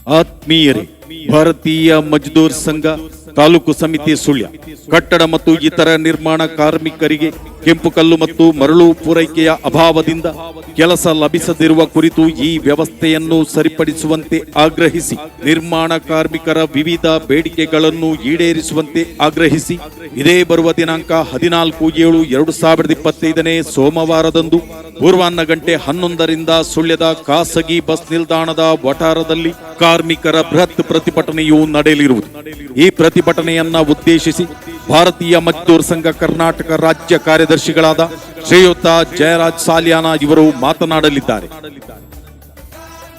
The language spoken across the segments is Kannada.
ಆತ್ಮೀಯರೇ, ಭಾರತೀಯ ಮಜ್ದೂರ್ ಸಂಘ ತಾಲೂಕು ಸಮಿತಿ ಸುಳ್ಯ ಕಟ್ಟಡ ಮತ್ತು ಇತರ ನಿರ್ಮಾಣ ಕಾರ್ಮಿಕರಿಗೆ ಕೆಂಪು ಕಲ್ಲು ಮತ್ತು ಮರಳು ಪೂರೈಕೆಯ ಅಭಾವದಿಂದ ಕೆಲಸ ಲಭಿಸದಿರುವ ಕುರಿತು ಈ ವ್ಯವಸ್ಥೆಯನ್ನು ಸರಿಪಡಿಸುವಂತೆ ಆಗ್ರಹಿಸಿ, ನಿರ್ಮಾಣ ಕಾರ್ಮಿಕರ ವಿವಿಧ ಬೇಡಿಕೆಗಳನ್ನು ಈಡೇರಿಸುವಂತೆ ಆಗ್ರಹಿಸಿ ಇದೇ ಬರುವ ದಿನಾಂಕ 14/7/2025 ಸೋಮವಾರದಂದು ಪೂರ್ವಾಹ್ನ ಗಂಟೆ 11ರಿಂದ ಸುಳ್ಯದ ಖಾಸಗಿ ಬಸ್ ನಿಲ್ದಾಣದ ವಠಾರದಲ್ಲಿ ಕಾರ್ಮಿಕರ ಬೃಹತ್ ಪ್ರತಿಭಟನೆಯು ನಡೆಯಲಿರುವುದು. ಈ ಪ್ರತಿಭಟನೆಯನ್ನ ಉದ್ದೇಶಿಸಿ ಭಾರತೀಯ ಮಜ್ದೂರ್ ಸಂಘ ಕರ್ನಾಟಕ ರಾಜ್ಯ ಕಾರ್ಯದರ್ಶಿಗಳಾದ ಶ್ರೀಯುತ ಜಯರಾಜ್ ಸಾಲಿಯಾನ ಇವರು ಮಾತನಾಡಲಿದ್ದಾರೆ.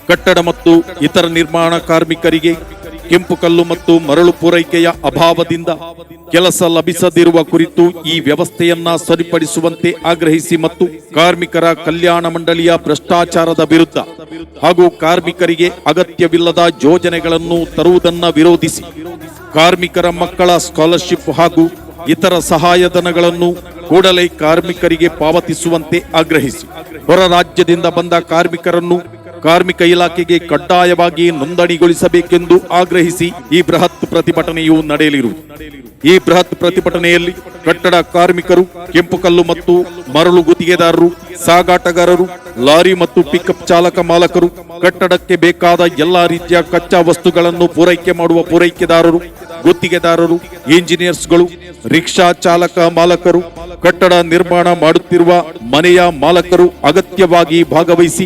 ಕಟ್ಟಡ ಮತ್ತು ಇತರ ನಿರ್ಮಾಣ ಕಾರ್ಮಿಕರಿಗೆ ಕೆಂಪು ಕಲ್ಲು ಮತ್ತು ಮರಳು ಪೂರೈಕೆಯ ಅಭಾವದಿಂದ ಕೆಲಸ ಲಭಿಸದಿರುವ ಕುರಿತು ಈ ವ್ಯವಸ್ಥೆಯನ್ನ ಸರಿಪಡಿಸುವಂತೆ ಆಗ್ರಹಿಸಿ ಮತ್ತು ಕಾರ್ಮಿಕರ ಕಲ್ಯಾಣ ಮಂಡಳಿಯ ಭ್ರಷ್ಟಾಚಾರದ ವಿರುದ್ಧ ಹಾಗೂ ಕಾರ್ಮಿಕರಿಗೆ ಅಗತ್ಯವಿಲ್ಲದ ಯೋಜನೆಗಳನ್ನು ತರುವುದನ್ನ ವಿರೋಧಿಸಿ ಕಾರ್ಮಿಕರ ಮಕ್ಕಳ ಸ್ಕಾಲರ್ಶಿಪ್ ಹಾಗೂ ಇತರ ಸಹಾಯಧನಗಳನ್ನು ಕೂಡಲೇ ಕಾರ್ಮಿಕರಿಗೆ ಪಾವತಿಸುವಂತೆ ಆಗ್ರಹಿಸಿ ಹೊರ ರಾಜ್ಯದಿಂದ ಬಂದ ಕಾರ್ಮಿಕರನ್ನು ಕಾರ್ಮಿಕ ಇಲಾಖೆಗೆ ಕಡ್ಡಾಯವಾಗಿ ನೋಂದಣಿಗೊಳಿಸಬೇಕೆಂದು ಆಗ್ರಹಿಸಿ ಈ ಬೃಹತ್ ಪ್ರತಿಭಟನೆಯು ನಡೆಯಲಿರುವುದು. ಈ ಬೃಹತ್ ಪ್ರತಿಭಟನೆಯಲ್ಲಿ ಕಟ್ಟಡ ಕಾರ್ಮಿಕರು, ಕೆಂಪು ಕಲ್ಲು ಮತ್ತು ಮರಳು ಗುತ್ತಿಗೆದಾರರು, ಸಾಗಾಟಗಾರರು, ಲಾರಿ ಮತ್ತು ಪಿಕಪ್ ಚಾಲಕ ಮಾಲಕರು, ಕಟ್ಟಡಕ್ಕೆ ಬೇಕಾದ ಎಲ್ಲಾ ರೀತಿಯ ಕಚ್ಚಾ ವಸ್ತುಗಳನ್ನು ಪೂರೈಕೆ ಮಾಡುವ ಪೂರೈಕೆದಾರರು, ಗುತ್ತಿಗೆದಾರರು, ಇಂಜಿನಿಯರ್ಸ್ಗಳು, ರಿಕ್ಷಾ ಚಾಲಕ ಮಾಲಕರು, ಕಟ್ಟಡ ನಿರ್ಮಾಣ ಮಾಡುತ್ತಿರುವ ಮನೆಯ ಮಾಲಕರು ಅಗತ್ಯವಾಗಿ ಭಾಗವಹಿಸಿ